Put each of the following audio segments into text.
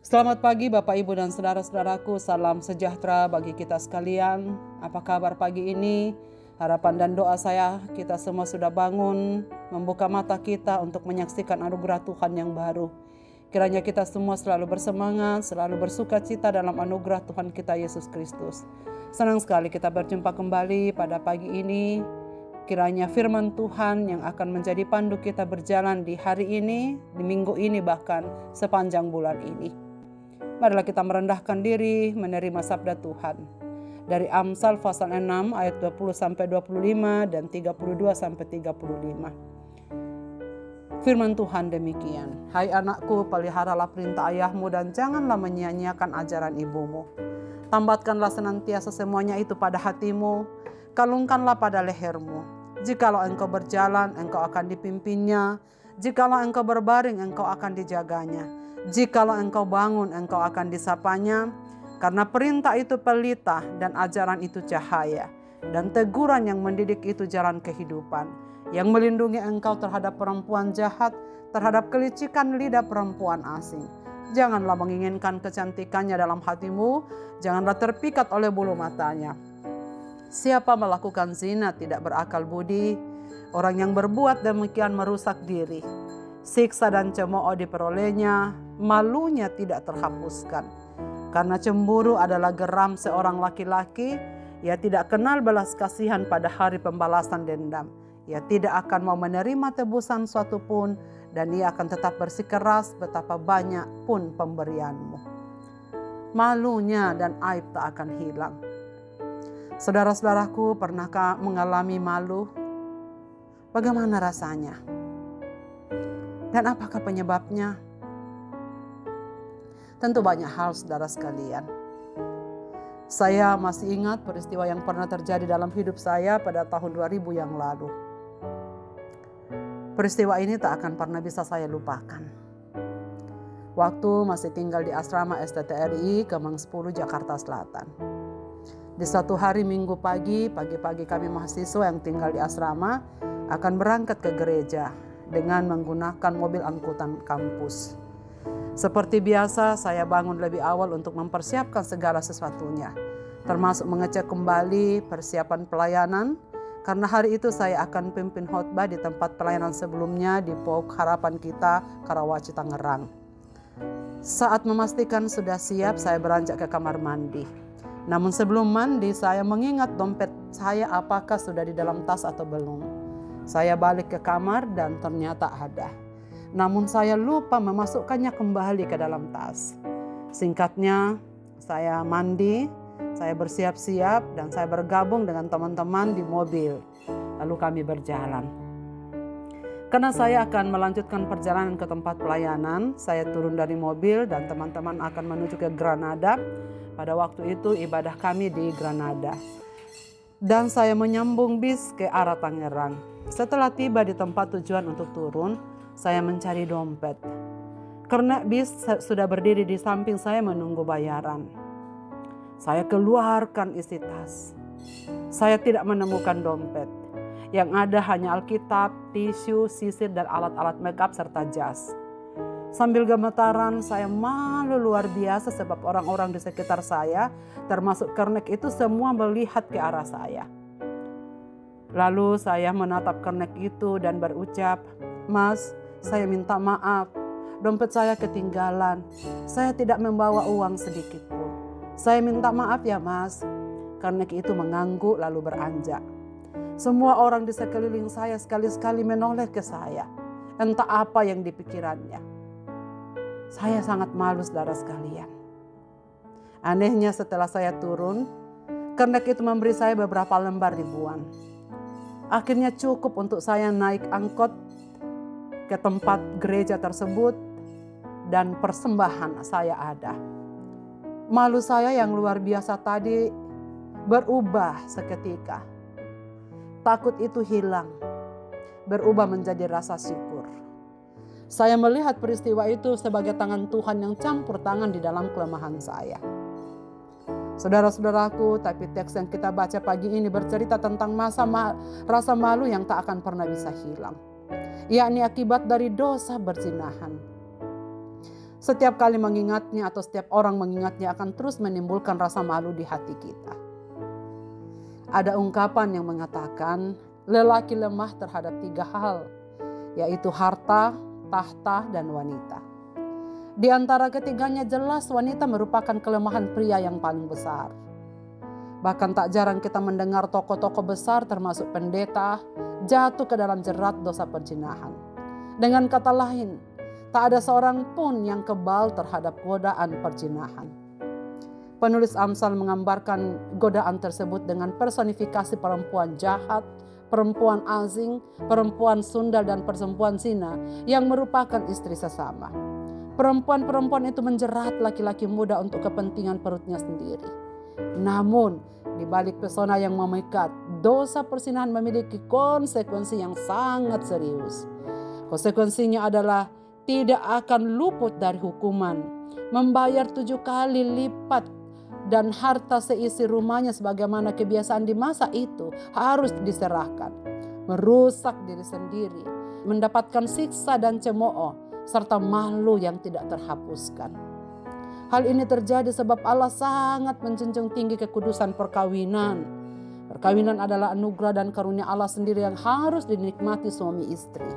Selamat pagi Bapak Ibu dan saudara-saudaraku, salam sejahtera bagi kita sekalian. Apa kabar pagi ini? Harapan dan doa saya kita semua sudah bangun, membuka mata kita untuk menyaksikan anugerah Tuhan yang baru. Kiranya kita semua selalu bersemangat, selalu bersuka cita dalam anugerah Tuhan kita Yesus Kristus. Senang sekali kita berjumpa kembali pada pagi ini. Kiranya firman Tuhan yang akan menjadi pandu kita berjalan di hari ini, di minggu ini, bahkan sepanjang bulan ini. Marilah kita merendahkan diri menerima sabda Tuhan. Dari Amsal pasal 6 ayat 20-25 dan 32-35. Firman Tuhan demikian. Hai anakku, peliharalah perintah ayahmu dan janganlah menyia-nyiakan ajaran ibumu. Tambatkanlah senantiasa semuanya itu pada hatimu, kalungkanlah pada lehermu. Jikalau engkau berjalan, engkau akan dipimpinnya. Jikalau engkau berbaring, engkau akan dijaganya. Jikalau engkau bangun, engkau akan disapanya, karena perintah itu pelita dan ajaran itu cahaya, dan teguran yang mendidik itu jalan kehidupan, yang melindungi engkau terhadap perempuan jahat, terhadap kelicikan lidah perempuan asing. Janganlah menginginkan kecantikannya dalam hatimu, janganlah terpikat oleh bulu matanya. Siapa melakukan zina tidak berakal budi, orang yang berbuat demikian merusak diri. Siksa dan cemooh diperolehnya, malunya tidak terhapuskan. Karena cemburu adalah geram seorang laki-laki, ia tidak kenal belas kasihan pada hari pembalasan dendam. Ia tidak akan mau menerima tebusan suatu pun, dan ia akan tetap bersikeras betapa banyak pun pemberianmu. Malunya dan aib tak akan hilang. Saudara-saudaraku, pernahkah mengalami malu? Bagaimana rasanya? Dan apakah penyebabnya? Tentu banyak hal, saudara sekalian. Saya masih ingat peristiwa yang pernah terjadi dalam hidup saya pada tahun 2000 yang lalu. Peristiwa ini tak akan pernah bisa saya lupakan. Waktu masih tinggal di asrama STTRI Kemang 10 Jakarta Selatan. Di suatu hari Minggu pagi-pagi kami mahasiswa yang tinggal di asrama akan berangkat ke gereja dengan menggunakan mobil angkutan kampus. Seperti biasa, saya bangun lebih awal untuk mempersiapkan segala sesuatunya, termasuk mengecek kembali persiapan pelayanan, karena hari itu saya akan pimpin khotbah di tempat pelayanan sebelumnya di POK Harapan Kita, Karawaci, Tangerang. Saat memastikan sudah siap, saya beranjak ke kamar mandi. Namun sebelum mandi, saya mengingat dompet saya apakah sudah di dalam tas atau belum. Saya balik ke kamar dan ternyata ada. Namun saya lupa memasukkannya kembali ke dalam tas. Singkatnya, saya mandi, saya bersiap-siap dan saya bergabung dengan teman-teman di mobil. Lalu kami berjalan. Karena saya akan melanjutkan perjalanan ke tempat pelayanan, saya turun dari mobil dan teman-teman akan menuju ke Granada. Pada waktu itu ibadah kami di Granada. Dan saya menyambung bis ke arah Tangerang. Setelah tiba di tempat tujuan untuk turun, saya mencari dompet. Karena bis sudah berdiri di samping saya menunggu bayaran. Saya keluarkan isi tas. Saya tidak menemukan dompet. Yang ada hanya Alkitab, tisu, sisir, dan alat-alat makeup serta jas. Sambil gemetaran, saya malu luar biasa sebab orang-orang di sekitar saya, termasuk kernek itu semua melihat ke arah saya. Lalu saya menatap kernek itu dan berucap, "Mas, saya minta maaf. Dompet saya ketinggalan. Saya tidak membawa uang sedikit pun. Saya minta maaf ya mas." Kernek itu mengangguk lalu beranjak. Semua orang di sekeliling saya sekali-sekali menoleh ke saya. Entah apa yang dipikirannya. Saya sangat malu, saudara sekalian. Anehnya setelah saya turun, kernek itu memberi saya beberapa lembar ribuan. Akhirnya cukup untuk saya naik angkot ke tempat gereja tersebut dan persembahan saya ada. Malu saya yang luar biasa tadi berubah seketika. Takut itu hilang, berubah menjadi rasa syukur. Saya melihat peristiwa itu sebagai tangan Tuhan yang campur tangan di dalam kelemahan saya. Saudara-saudaraku, tapi teks yang kita baca pagi ini bercerita tentang rasa malu yang tak akan pernah bisa hilang, yakni akibat dari dosa perzinahan. Setiap kali mengingatnya atau setiap orang mengingatnya akan terus menimbulkan rasa malu di hati kita. Ada ungkapan yang mengatakan lelaki lemah terhadap 3 hal, yaitu harta, tahta, dan wanita. Di antara ketiganya jelas wanita merupakan kelemahan pria yang paling besar. Bahkan tak jarang kita mendengar tokoh-tokoh besar termasuk pendeta jatuh ke dalam jerat dosa perzinahan. Dengan kata lain, tak ada seorang pun yang kebal terhadap godaan perzinahan. Penulis Amsal menggambarkan godaan tersebut dengan personifikasi perempuan jahat, perempuan asing, perempuan sundal, dan perempuan zina yang merupakan istri sesama. Perempuan-perempuan itu menjerat laki-laki muda untuk kepentingan perutnya sendiri. Namun, di balik pesona yang memikat, dosa perzinahan memiliki konsekuensi yang sangat serius. Konsekuensinya adalah tidak akan luput dari hukuman, membayar 7 kali lipat, dan harta seisi rumahnya sebagaimana kebiasaan di masa itu harus diserahkan, merusak diri sendiri, mendapatkan siksa dan cemooh, serta malu yang tidak terhapuskan. Hal ini terjadi sebab Allah sangat menjunjung tinggi kekudusan perkawinan. Perkawinan adalah anugerah dan karunia Allah sendiri yang harus dinikmati suami istri.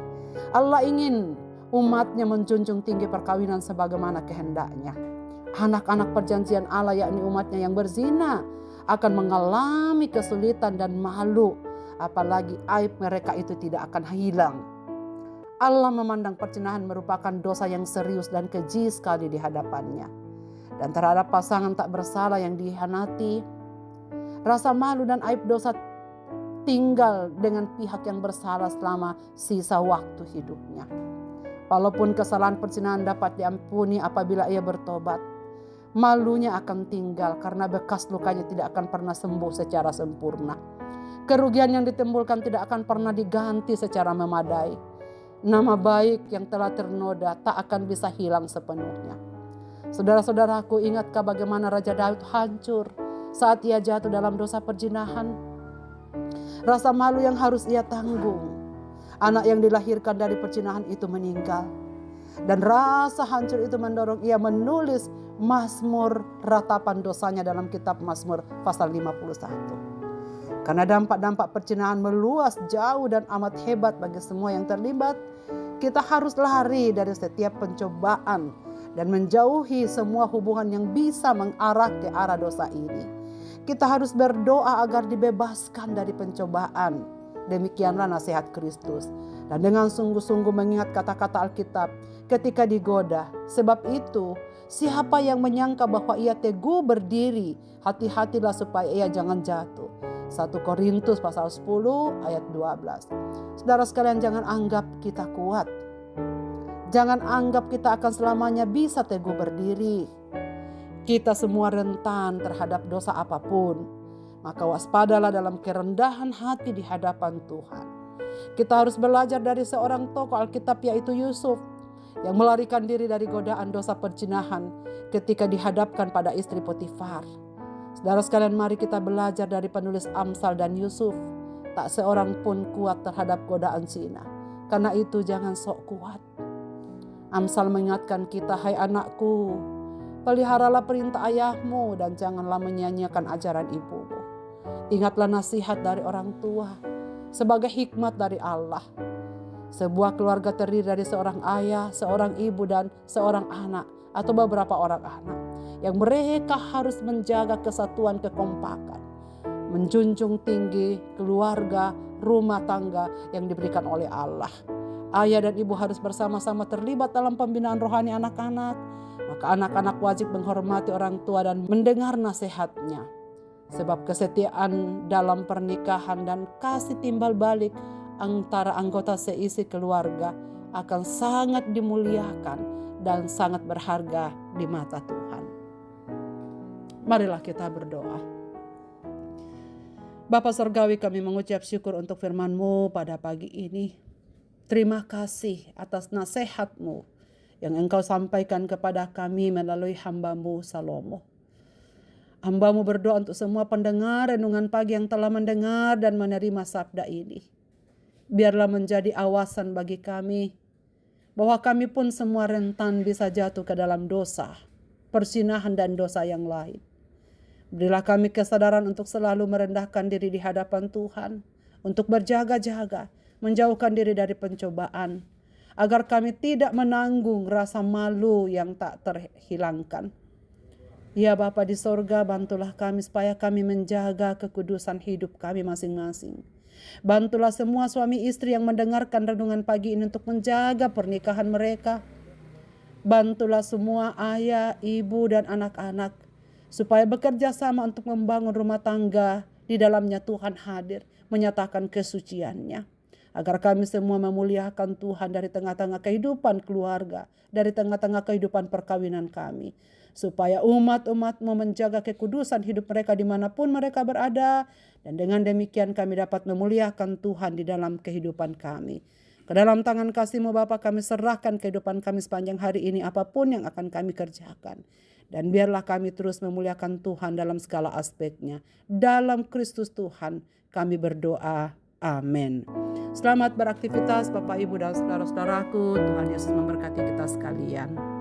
Allah ingin umatnya menjunjung tinggi perkawinan sebagaimana kehendaknya. Anak-anak perjanjian Allah, yakni umatnya yang berzina, akan mengalami kesulitan dan malu, apalagi aib mereka itu tidak akan hilang. Allah memandang perzinahan merupakan dosa yang serius dan keji sekali di hadapannya. Dan terhadap pasangan tak bersalah yang dikhianati, rasa malu dan aib dosa tinggal dengan pihak yang bersalah selama sisa waktu hidupnya. Walaupun kesalahan perzinahan dapat diampuni apabila ia bertobat, malunya akan tinggal karena bekas lukanya tidak akan pernah sembuh secara sempurna. Kerugian yang ditimbulkan tidak akan pernah diganti secara memadai. Nama baik yang telah ternoda tak akan bisa hilang sepenuhnya. Saudara-saudaraku, ingatkah bagaimana Raja Daud hancur saat ia jatuh dalam dosa perzinahan? Rasa malu yang harus ia tanggung. Anak yang dilahirkan dari perzinahan itu meninggal. Dan rasa hancur itu mendorong ia menulis Mazmur ratapan dosanya dalam kitab Mazmur pasal 51. Karena dampak-dampak perzinahan meluas jauh dan amat hebat bagi semua yang terlibat, kita harus lari dari setiap pencobaan dan menjauhi semua hubungan yang bisa mengarah ke arah dosa ini. Kita harus berdoa agar dibebaskan dari pencobaan. Demikianlah nasihat Kristus. Dan dengan sungguh-sungguh mengingat kata-kata Alkitab ketika digoda. Sebab itu, siapa yang menyangka bahwa ia teguh berdiri, hati-hatilah supaya ia jangan jatuh. 1 Korintus pasal 10 ayat 12. Saudara sekalian, jangan anggap kita kuat. Jangan anggap kita akan selamanya bisa teguh berdiri. Kita semua rentan terhadap dosa apapun. Maka waspadalah dalam kerendahan hati di hadapan Tuhan. Kita harus belajar dari seorang tokoh Alkitab, yaitu Yusuf, yang melarikan diri dari godaan dosa perzinahan ketika dihadapkan pada istri Potifar. Saudara sekalian, mari kita belajar dari penulis Amsal dan Yusuf. Tak seorang pun kuat terhadap godaan zina. Karena itu jangan sok kuat. Amsal mengingatkan kita, hai anakku, peliharalah perintah ayahmu dan janganlah menyanyiakan ajaran ibumu. Ingatlah nasihat dari orang tua sebagai hikmat dari Allah. Sebuah keluarga terdiri dari seorang ayah, seorang ibu, dan seorang anak atau beberapa orang anak. Yang mereka harus menjaga kesatuan kekompakan, menjunjung tinggi keluarga, rumah tangga yang diberikan oleh Allah. Ayah dan ibu harus bersama-sama terlibat dalam pembinaan rohani anak-anak. Maka anak-anak wajib menghormati orang tua dan mendengar nasihatnya. Sebab kesetiaan dalam pernikahan dan kasih timbal balik antara anggota seisi keluarga akan sangat dimuliakan dan sangat berharga di mata Tuhan. Marilah kita berdoa. Bapa Surgawi, kami mengucap syukur untuk firman-Mu pada pagi ini. Terima kasih atas nasihat-Mu yang Engkau sampaikan kepada kami melalui hamba-Mu Salomo. Hamba-Mu berdoa untuk semua pendengar renungan pagi yang telah mendengar dan menerima sabda ini. Biarlah menjadi awasan bagi kami bahwa kami pun semua rentan bisa jatuh ke dalam dosa, perzinahan dan dosa yang lain. Berilah kami kesadaran untuk selalu merendahkan diri di hadapan Tuhan, untuk berjaga-jaga, menjauhkan diri dari pencobaan, agar kami tidak menanggung rasa malu yang tak terhilangkan. Ya Bapa di sorga, bantulah kami supaya kami menjaga kekudusan hidup kami masing-masing. Bantulah semua suami istri yang mendengarkan renungan pagi ini untuk menjaga pernikahan mereka. Bantulah semua ayah, ibu, dan anak-anak supaya bekerja sama untuk membangun rumah tangga. Di dalamnya Tuhan hadir, menyatakan kesuciannya. Agar kami semua memuliakan Tuhan dari tengah-tengah kehidupan keluarga, dari tengah-tengah kehidupan perkawinan kami. Supaya umat-umat-Mu menjaga kekudusan hidup mereka dimanapun mereka berada. Dan dengan demikian kami dapat memuliakan Tuhan di dalam kehidupan kami. Ke dalam tangan kasih-Mu Bapa kami serahkan kehidupan kami sepanjang hari ini, apapun yang akan kami kerjakan. Dan biarlah kami terus memuliakan Tuhan dalam segala aspeknya. Dalam Kristus Tuhan kami berdoa. Amin. Selamat beraktivitas Bapak, Ibu, dan saudara-saudaraku. Tuhan Yesus memberkati kita sekalian.